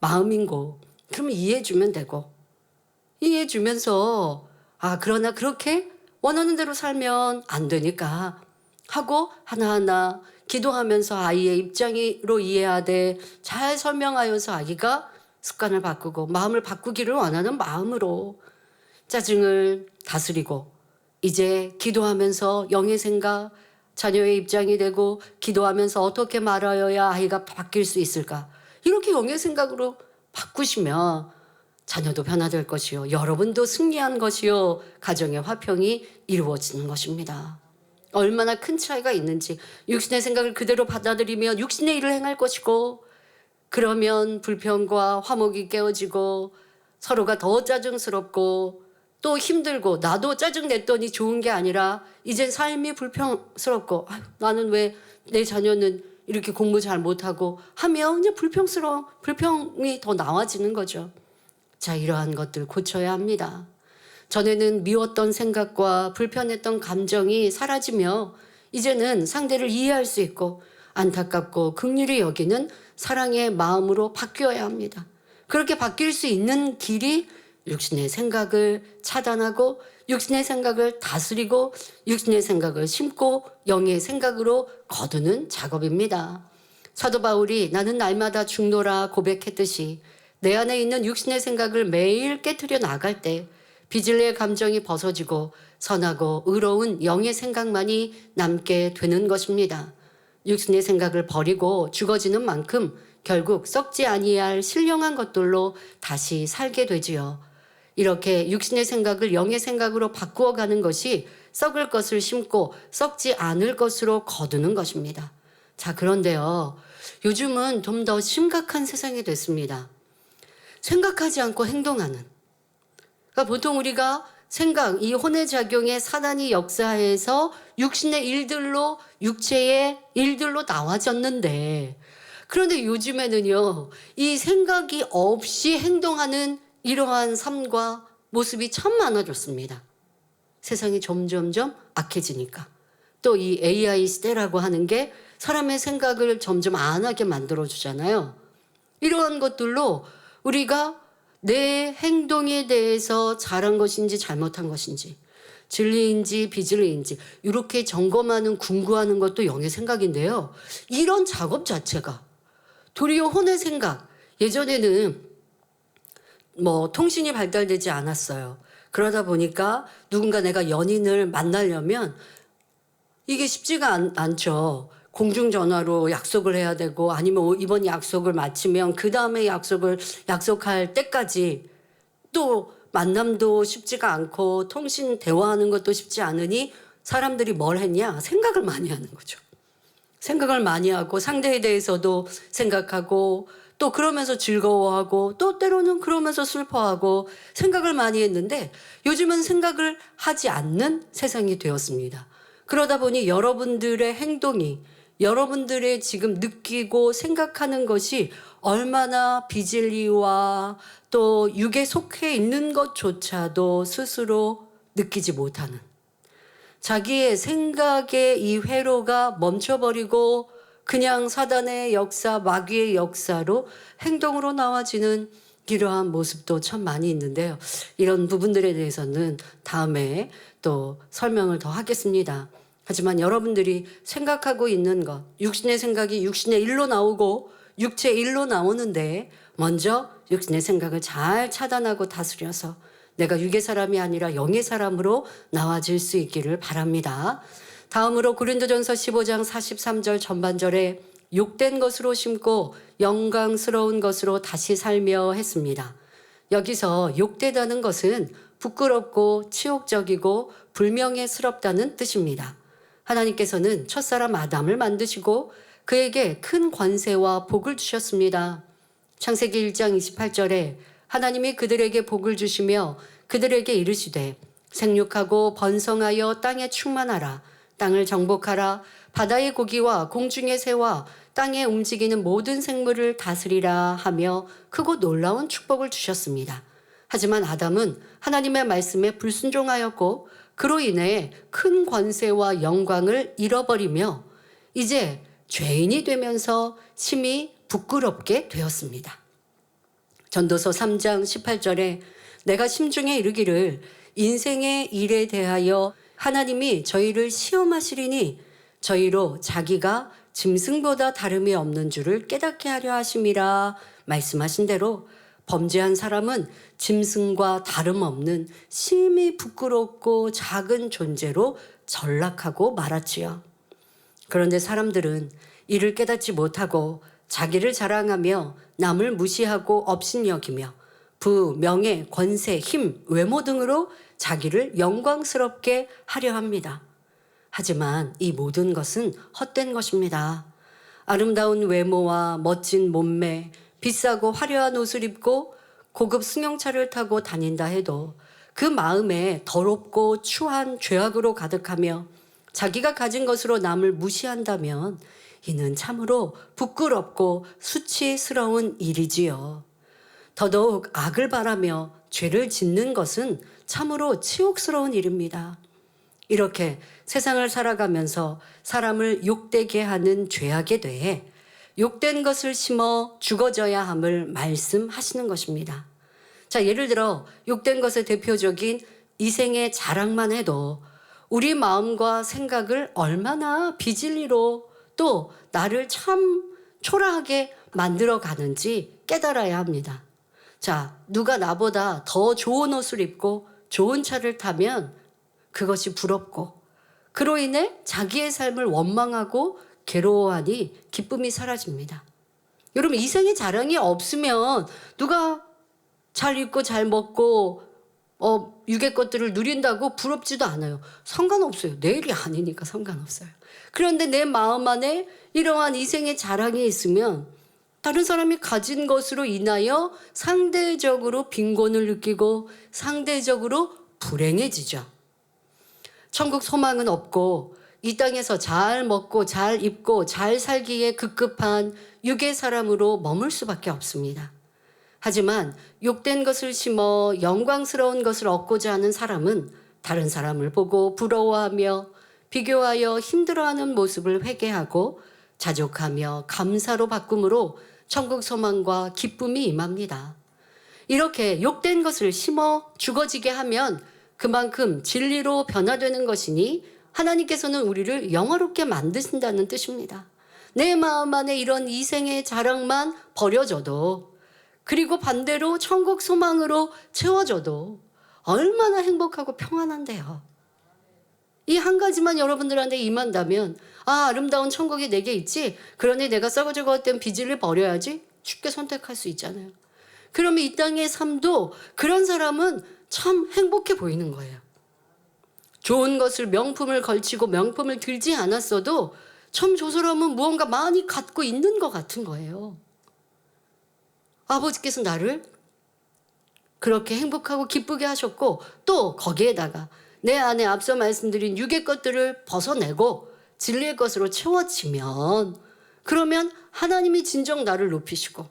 마음인고 그러면 이해해주면 되고 이해해주면서 그러나 그렇게 원하는 대로 살면 안 되니까 하고 하나하나 기도하면서 아이의 입장으로 이해하되 잘 설명하여서 아기가 습관을 바꾸고 마음을 바꾸기를 원하는 마음으로 짜증을 다스리고 이제 기도하면서 영의 생각 자녀의 입장이 되고 기도하면서 어떻게 말하여야 아이가 바뀔 수 있을까 이렇게 영의 생각으로 바꾸시면 자녀도 변화될 것이요. 여러분도 승리한 것이요. 가정의 화평이 이루어지는 것입니다. 얼마나 큰 차이가 있는지 육신의 생각을 그대로 받아들이면 육신의 일을 행할 것이고 그러면 불평과 화목이 깨어지고 서로가 더 짜증스럽고 또 힘들고 나도 짜증냈더니 좋은 게 아니라 이제 삶이 불평스럽고 나는 왜 내 자녀는 이렇게 공부 잘 못하고 하면 그냥 불평이 더 나와지는 거죠. 자, 이러한 것들 고쳐야 합니다. 전에는 미웠던 생각과 불편했던 감정이 사라지며 이제는 상대를 이해할 수 있고 안타깝고 긍휼히 여기는 사랑의 마음으로 바뀌어야 합니다. 그렇게 바뀔 수 있는 길이 육신의 생각을 차단하고 육신의 생각을 다스리고 육신의 생각을 심고 영의 생각으로 거두는 작업입니다. 사도 바울이 나는 날마다 죽노라 고백했듯이 내 안에 있는 육신의 생각을 매일 깨트려 나갈 때 비질레의 감정이 벗어지고 선하고 의로운 영의 생각만이 남게 되는 것입니다. 육신의 생각을 버리고 죽어지는 만큼 결국 썩지 아니할 신령한 것들로 다시 살게 되지요. 이렇게 육신의 생각을 영의 생각으로 바꾸어 가는 것이 썩을 것을 심고 썩지 않을 것으로 거두는 것입니다. 자, 그런데요. 요즘은 좀 더 심각한 세상이 됐습니다. 생각하지 않고 행동하는. 그러니까 보통 우리가 생각, 이 혼외작용의 사단이 역사해서 육신의 일들로 육체의 일들로 나와졌는데 그런데 요즘에는요. 이 생각이 없이 행동하는 이러한 삶과 모습이 참 많아졌습니다. 세상이 점점점 악해지니까. 또 이 AI 시대라고 하는 게 사람의 생각을 점점 안 하게 만들어주잖아요. 이러한 것들로 우리가 내 행동에 대해서 잘한 것인지 잘못한 것인지 진리인지 비진리인지 이렇게 점검하는 궁구하는 것도 영의 생각인데요. 이런 작업 자체가 도리어 혼의 생각 예전에는 통신이 발달되지 않았어요. 그러다 보니까 누군가 내가 연인을 만나려면 이게 쉽지가 않죠. 공중전화로 약속을 해야 되고 아니면 이번 약속을 마치면 그 다음에 약속할 때까지 또 만남도 쉽지가 않고 통신 대화하는 것도 쉽지 않으니 사람들이 뭘 했냐? 생각을 많이 하는 거죠. 생각을 많이 하고 상대에 대해서도 생각하고 또 그러면서 즐거워하고 또 때로는 그러면서 슬퍼하고 생각을 많이 했는데 요즘은 생각을 하지 않는 세상이 되었습니다. 그러다 보니 여러분들의 행동이 여러분들의 지금 느끼고 생각하는 것이 얼마나 비진리와 또 육에 속해 있는 것조차도 스스로 느끼지 못하는 자기의 생각의 이 회로가 멈춰버리고 그냥 사단의 역사, 마귀의 역사로 행동으로 나와지는 이러한 모습도 참 많이 있는데요. 이런 부분들에 대해서는 다음에 또 설명을 더 하겠습니다. 하지만 여러분들이 생각하고 있는 것, 육신의 생각이 육신의 일로 나오고 육체의 일로 나오는데 먼저 육신의 생각을 잘 차단하고 다스려서 내가 육의 사람이 아니라 영의 사람으로 나와질 수 있기를 바랍니다. 다음으로 고린도전서 15장 43절 전반절에 욕된 것으로 심고 영광스러운 것으로 다시 살며 했습니다. 여기서 욕되다는 것은 부끄럽고 치욕적이고 불명예스럽다는 뜻입니다. 하나님께서는 첫사람 아담을 만드시고 그에게 큰 권세와 복을 주셨습니다. 창세기 1장 28절에 하나님이 그들에게 복을 주시며 그들에게 이르시되 생육하고 번성하여 땅에 충만하라. 땅을 정복하라. 바다의 고기와 공중의 새와 땅에 움직이는 모든 생물을 다스리라 하며 크고 놀라운 축복을 주셨습니다. 하지만 아담은 하나님의 말씀에 불순종하였고 그로 인해 큰 권세와 영광을 잃어버리며 이제 죄인이 되면서 심히 부끄럽게 되었습니다. 전도서 3장 18절에 내가 심중에 이르기를 인생의 일에 대하여 하나님이 저희를 시험하시리니 저희로 자기가 짐승보다 다름이 없는 줄을 깨닫게 하려 하심이라 말씀하신 대로 범죄한 사람은 짐승과 다름없는 심히 부끄럽고 작은 존재로 전락하고 말았지요. 그런데 사람들은 이를 깨닫지 못하고 자기를 자랑하며 남을 무시하고 업신여기며 부, 명예, 권세, 힘, 외모 등으로 자기를 영광스럽게 하려 합니다. 하지만 이 모든 것은 헛된 것입니다. 아름다운 외모와 멋진 몸매, 비싸고 화려한 옷을 입고 고급 승용차를 타고 다닌다 해도 그 마음에 더럽고 추한 죄악으로 가득하며 자기가 가진 것으로 남을 무시한다면 이는 참으로 부끄럽고 수치스러운 일이지요. 더더욱 악을 바라며 죄를 짓는 것은 참으로 치욕스러운 일입니다. 이렇게 세상을 살아가면서 사람을 욕되게 하는 죄악에 대해 욕된 것을 심어 죽어져야 함을 말씀하시는 것입니다. 자, 예를 들어 욕된 것의 대표적인 이생의 자랑만 해도 우리 마음과 생각을 얼마나 비진리로 또 나를 참 초라하게 만들어 가는지 깨달아야 합니다. 자, 누가 나보다 더 좋은 옷을 입고 좋은 차를 타면 그것이 부럽고 그로 인해 자기의 삶을 원망하고 괴로워하니 기쁨이 사라집니다. 여러분, 이생의 자랑이 없으면 누가 잘 입고 잘 먹고 육의 것들을 누린다고 부럽지도 않아요. 상관없어요. 내일이 아니니까 상관없어요. 그런데 내 마음 안에 이러한 이생의 자랑이 있으면 다른 사람이 가진 것으로 인하여 상대적으로 빈곤을 느끼고 상대적으로 불행해지죠. 천국 소망은 없고 이 땅에서 잘 먹고 잘 입고 잘 살기에 급급한 육의 사람으로 머물 수밖에 없습니다. 하지만 욕된 것을 심어 영광스러운 것을 얻고자 하는 사람은 다른 사람을 보고 부러워하며 비교하여 힘들어하는 모습을 회개하고 자족하며 감사로 바꿈으로 천국 소망과 기쁨이 임합니다. 이렇게 욕된 것을 심어 죽어지게 하면 그만큼 진리로 변화되는 것이니 하나님께서는 우리를 영화롭게 만드신다는 뜻입니다. 내 마음 안에 이런 이생의 자랑만 버려져도 그리고 반대로 천국 소망으로 채워져도 얼마나 행복하고 평안한데요. 이 한 가지만 여러분들한테 임한다면 아, 아름다운 천국이 내게 있지? 그러니 내가 썩어 죽었던 빚을 버려야지? 쉽게 선택할 수 있잖아요. 그러면 이 땅의 삶도 그런 사람은 참 행복해 보이는 거예요. 좋은 것을 명품을 걸치고 명품을 들지 않았어도 참 저 사람은 무언가 많이 갖고 있는 것 같은 거예요. 아버지께서 나를 그렇게 행복하고 기쁘게 하셨고 또 거기에다가 내 안에 앞서 말씀드린 육의 것들을 벗어내고 진리의 것으로 채워지면 그러면 하나님이 진정 나를 높이시고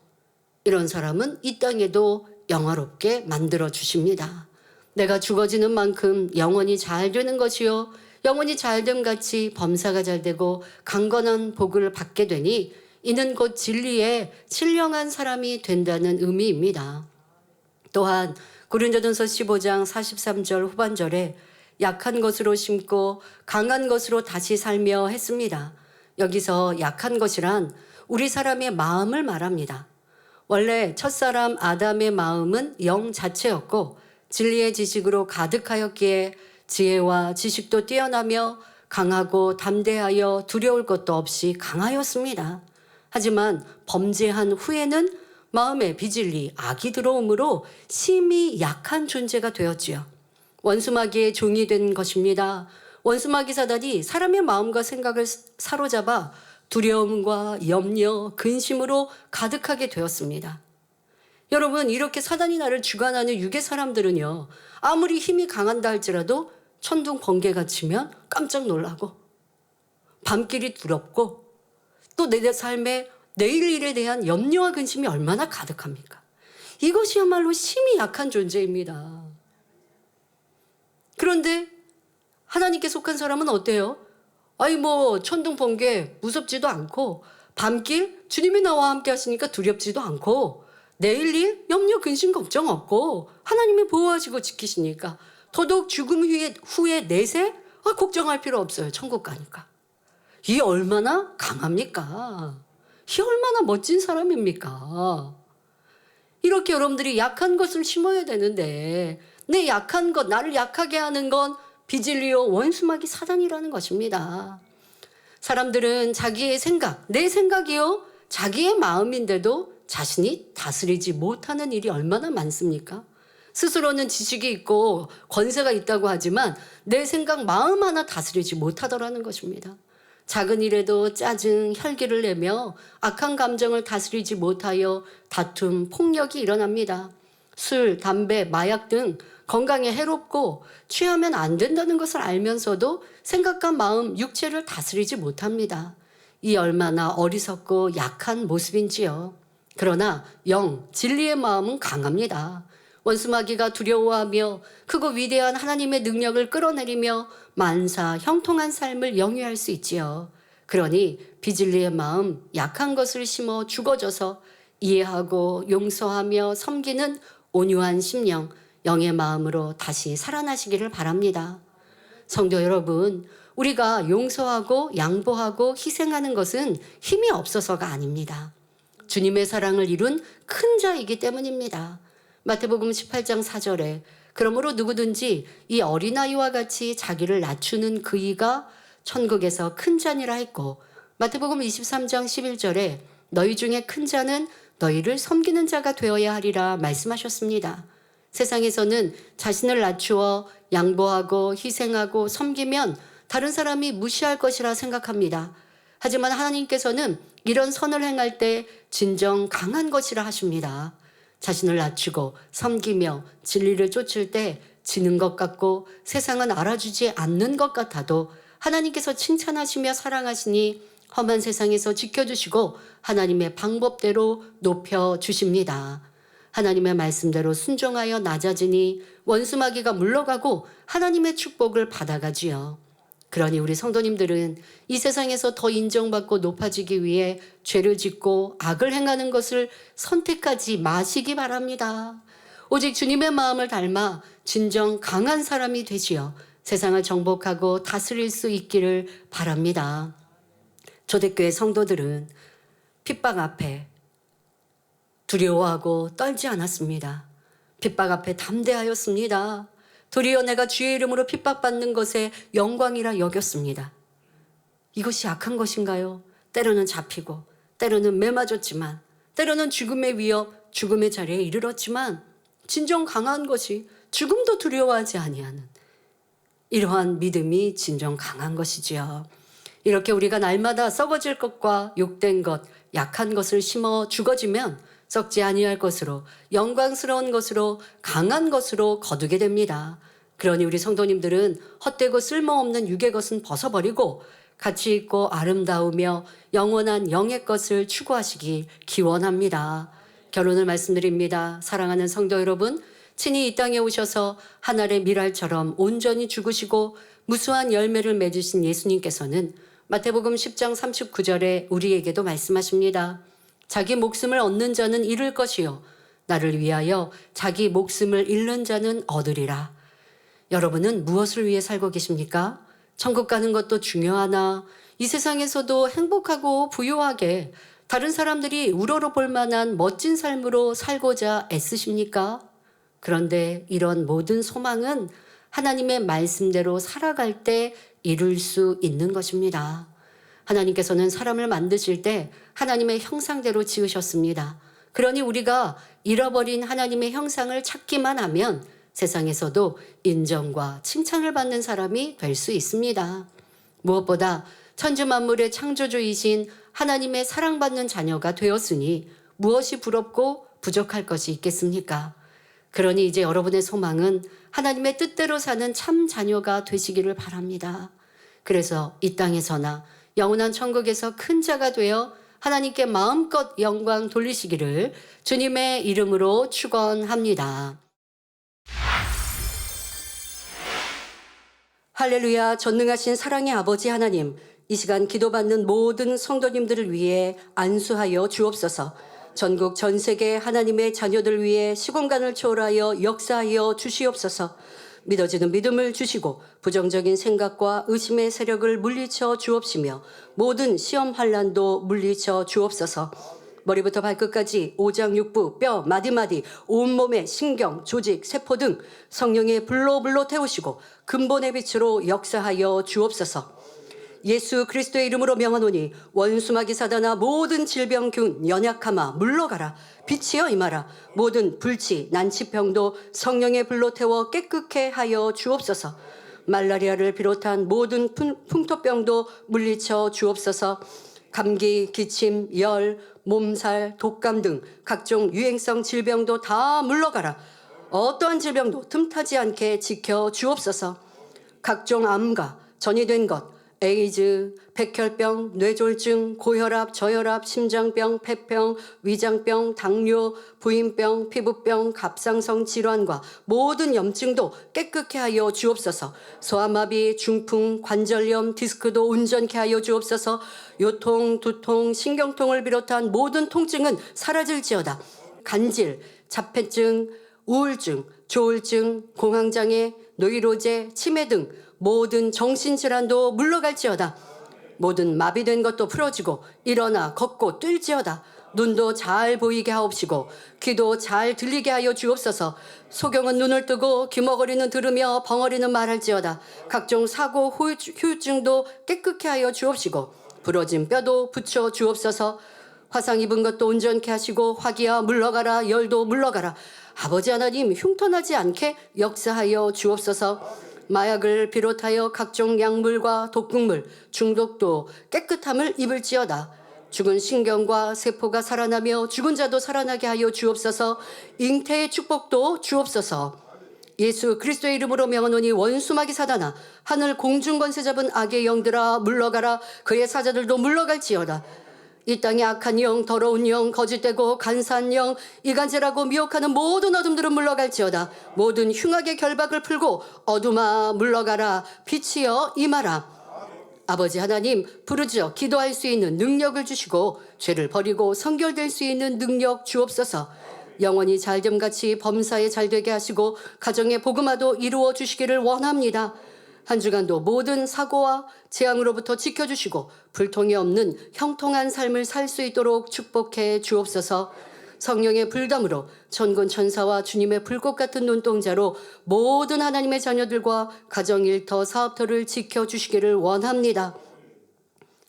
이런 사람은 이 땅에도 영화롭게 만들어 주십니다. 내가 죽어지는 만큼 영원히 잘 되는 것이요 영원히 잘됨 같이 범사가 잘 되고 강건한 복을 받게 되니 이는 곧 진리에 신령한 사람이 된다는 의미입니다. 또한 고린도전서 15장 43절 후반절에 약한 것으로 심고 강한 것으로 다시 살며 했습니다. 여기서 약한 것이란 우리 사람의 마음을 말합니다. 원래 첫사람 아담의 마음은 영 자체였고 진리의 지식으로 가득하였기에 지혜와 지식도 뛰어나며 강하고 담대하여 두려울 것도 없이 강하였습니다. 하지만 범죄한 후에는 마음에 비질리 악이 들어오므로 심히 약한 존재가 되었지요. 원수마귀의 종이 된 것입니다. 원수마귀 사단이 사람의 마음과 생각을 사로잡아 두려움과 염려, 근심으로 가득하게 되었습니다. 여러분, 이렇게 사단이 나를 주관하는 육의 사람들은요, 아무리 힘이 강한다 할지라도 천둥 번개가 치면 깜짝 놀라고 밤길이 두렵고 또 내 삶에 내일 일에 대한 염려와 근심이 얼마나 가득합니까? 이것이야말로 심히 약한 존재입니다. 그런데 하나님께 속한 사람은 어때요? 아니 천둥 번개 무섭지도 않고 밤길 주님이 나와 함께 하시니까 두렵지도 않고 내일 일 염려 근심 걱정 없고 하나님이 보호하시고 지키시니까 더더욱 죽음 후에 내세 걱정할 필요 없어요. 천국 가니까. 이 얼마나 강합니까? 이 얼마나 멋진 사람입니까? 이렇게 여러분들이 약한 것을 심어야 되는데 내 약한 것, 나를 약하게 하는 건 비질리오 원수마귀 사단이라는 것입니다. 사람들은 자기의 생각, 내 생각이요 자기의 마음인데도 자신이 다스리지 못하는 일이 얼마나 많습니까? 스스로는 지식이 있고 권세가 있다고 하지만 내 생각, 마음 하나 다스리지 못하더라는 것입니다. 작은 일에도 짜증, 혈기를 내며 악한 감정을 다스리지 못하여 다툼, 폭력이 일어납니다. 술, 담배, 마약 등 건강에 해롭고 취하면 안 된다는 것을 알면서도 생각과 마음, 육체를 다스리지 못합니다. 이 얼마나 어리석고 약한 모습인지요. 그러나 영, 진리의 마음은 강합니다. 원수마귀가 두려워하며 크고 위대한 하나님의 능력을 끌어내리며 만사 형통한 삶을 영위할 수 있지요. 그러니 비진리의 마음, 약한 것을 심어 죽어져서 이해하고 용서하며 섬기는 온유한 심령, 영의 마음으로 다시 살아나시기를 바랍니다. 성도 여러분, 우리가 용서하고 양보하고 희생하는 것은 힘이 없어서가 아닙니다. 주님의 사랑을 이룬 큰 자이기 때문입니다. 마태복음 18장 4절에 그러므로 누구든지 이 어린아이와 같이 자기를 낮추는 그 이가 천국에서 큰 자니라 했고, 마태복음 23장 11절에 너희 중에 큰 자는 너희를 섬기는 자가 되어야 하리라 말씀하셨습니다. 세상에서는 자신을 낮추어 양보하고 희생하고 섬기면 다른 사람이 무시할 것이라 생각합니다. 하지만 하나님께서는 이런 선을 행할 때 진정 강한 것이라 하십니다. 자신을 낮추고 섬기며 진리를 쫓을 때 지는 것 같고 세상은 알아주지 않는 것 같아도 하나님께서 칭찬하시며 사랑하시니 험한 세상에서 지켜주시고 하나님의 방법대로 높여주십니다. 하나님의 말씀대로 순종하여 낮아지니 원수마귀가 물러가고 하나님의 축복을 받아가지요. 그러니 우리 성도님들은 이 세상에서 더 인정받고 높아지기 위해 죄를 짓고 악을 행하는 것을 선택하지 마시기 바랍니다. 오직 주님의 마음을 닮아 진정 강한 사람이 되시어 세상을 정복하고 다스릴 수 있기를 바랍니다. 초대교회 성도들은 핍박 앞에 두려워하고 떨지 않았습니다. 핍박 앞에 담대하였습니다. 도리어 내가 주의 이름으로 핍박받는 것에 영광이라 여겼습니다. 이것이 악한 것인가요? 때로는 잡히고 때로는 매맞았지만 때로는 죽음의 위협, 죽음의 자리에 이르렀지만 진정 강한 것이 죽음도 두려워하지 아니하는 이러한 믿음이 진정 강한 것이지요. 이렇게 우리가 날마다 썩어질 것과 욕된 것, 약한 것을 심어 죽어지면 썩지 아니할 것으로 영광스러운 것으로 강한 것으로 거두게 됩니다. 그러니 우리 성도님들은 헛되고 쓸모없는 육의 것은 벗어버리고 가치 있고 아름다우며 영원한 영의 것을 추구하시기 기원합니다. 결론을 말씀드립니다. 사랑하는 성도 여러분, 친히 이 땅에 오셔서 한 알의 밀알처럼 온전히 죽으시고 무수한 열매를 맺으신 예수님께서는 마태복음 10장 39절에 우리에게도 말씀하십니다. 자기 목숨을 얻는 자는 잃을 것이요 나를 위하여 자기 목숨을 잃는 자는 얻으리라. 여러분은 무엇을 위해 살고 계십니까? 천국 가는 것도 중요하나 이 세상에서도 행복하고 부유하게 다른 사람들이 우러러볼 만한 멋진 삶으로 살고자 애쓰십니까? 그런데 이런 모든 소망은 하나님의 말씀대로 살아갈 때 이룰 수 있는 것입니다. 하나님께서는 사람을 만드실 때 하나님의 형상대로 지으셨습니다. 그러니 우리가 잃어버린 하나님의 형상을 찾기만 하면 세상에서도 인정과 칭찬을 받는 사람이 될 수 있습니다. 무엇보다 천지만물의 창조주이신 하나님의 사랑받는 자녀가 되었으니 무엇이 부럽고 부족할 것이 있겠습니까? 그러니 이제 여러분의 소망은 하나님의 뜻대로 사는 참 자녀가 되시기를 바랍니다. 그래서 이 땅에서나 영원한 천국에서 큰 자가 되어 하나님께 마음껏 영광 돌리시기를 주님의 이름으로 축원합니다. 할렐루야. 전능하신 사랑의 아버지 하나님, 이 시간 기도받는 모든 성도님들을 위해 안수하여 주옵소서. 전국 전 세계 하나님의 자녀들 위해 시공간을 초월하여 역사하여 주시옵소서. 믿어지는 믿음을 주시고 부정적인 생각과 의심의 세력을 물리쳐 주옵시며 모든 시험 환난도 물리쳐 주옵소서. 머리부터 발끝까지 오장육부, 뼈, 마디마디, 온몸의 신경, 조직, 세포 등 성령의 불로 태우시고 근본의 빛으로 역사하여 주옵소서. 예수 그리스도의 이름으로 명하노니 원수마귀 사단아 모든 질병균 연약함아 물러가라. 빛이여 임하라. 모든 불치 난치병도 성령의 불로 태워 깨끗게 하여 주옵소서. 말라리아를 비롯한 모든 풍토병도 물리쳐 주옵소서. 감기, 기침, 열, 몸살, 독감 등 각종 유행성 질병도 다 물러가라. 어떠한 질병도 틈타지 않게 지켜 주옵소서. 각종 암과 전이된 것, 에이즈, 백혈병, 뇌졸중, 고혈압, 저혈압, 심장병, 폐병, 위장병, 당뇨, 부인병, 피부병, 갑상선 질환과 모든 염증도 깨끗게 하여 주옵소서. 소아마비, 중풍, 관절염, 디스크도 온전케 하여 주옵소서. 요통, 두통, 신경통을 비롯한 모든 통증은 사라질지어다. 간질, 자폐증, 우울증, 조울증, 공황장애, 노이로제, 치매 등 모든 정신질환도 물러갈지어다. 모든 마비된 것도 풀어지고 일어나 걷고 뛸지어다. 눈도 잘 보이게 하옵시고 귀도 잘 들리게 하여 주옵소서. 소경은 눈을 뜨고 귀머거리는 들으며 벙어리는 말할지어다. 각종 사고 후유증도 깨끗게 하여 주옵시고 부러진 뼈도 붙여 주옵소서. 화상 입은 것도 온전케 하시고 화기야 물러가라. 열도 물러가라. 아버지 하나님 흉터나지 않게 역사하여 주옵소서. 마약을 비롯하여 각종 약물과 독극물, 중독도 깨끗함을 입을지어다. 죽은 신경과 세포가 살아나며 죽은 자도 살아나게 하여 주옵소서. 잉태의 축복도 주옵소서. 예수 그리스도의 이름으로 명하노니 원수마귀 사단아 하늘 공중 권세 잡은 악의 영들아 물러가라. 그의 사자들도 물러갈지어다. 이 땅의 악한 영, 더러운 영, 거짓되고 간사한 영, 이간질하고 미혹하는 모든 어둠들은 물러갈지어다. 모든 흉악의 결박을 풀고 어둠아 물러가라. 빛이여 임하라. 아버지 하나님 부르짖어 기도할 수 있는 능력을 주시고 죄를 버리고 성결될 수 있는 능력 주옵소서. 영원히 잘됨같이 범사에 잘되게 하시고 가정의 복음화도 이루어 주시기를 원합니다. 한 주간도 모든 사고와 재앙으로부터 지켜주시고 불통이 없는 형통한 삶을 살 수 있도록 축복해 주옵소서. 성령의 불담으로 천군 천사와 주님의 불꽃 같은 눈동자로 모든 하나님의 자녀들과 가정 일터 사업터를 지켜주시기를 원합니다.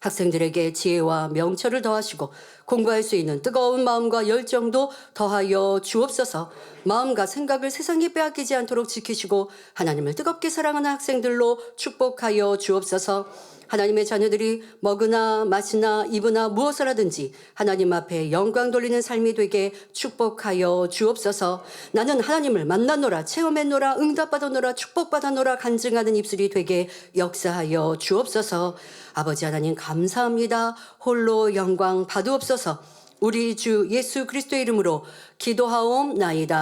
학생들에게 지혜와 명철을 더하시고 공부할 수 있는 뜨거운 마음과 열정도 더하여 주옵소서. 마음과 생각을 세상에 빼앗기지 않도록 지키시고 하나님을 뜨겁게 사랑하는 학생들로 축복하여 주옵소서. 하나님의 자녀들이 먹으나 마시나 입으나 무엇을 하든지 하나님 앞에 영광 돌리는 삶이 되게 축복하여 주옵소서. 나는 하나님을 만나노라, 체험했노라, 응답받아노라, 축복받아노라 간증하는 입술이 되게 역사하여 주옵소서. 아버지 하나님 감사합니다. 홀로 영광 받으옵소서. 우리 주 예수 그리스도의 이름으로 기도하옵나이다.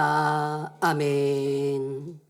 아멘.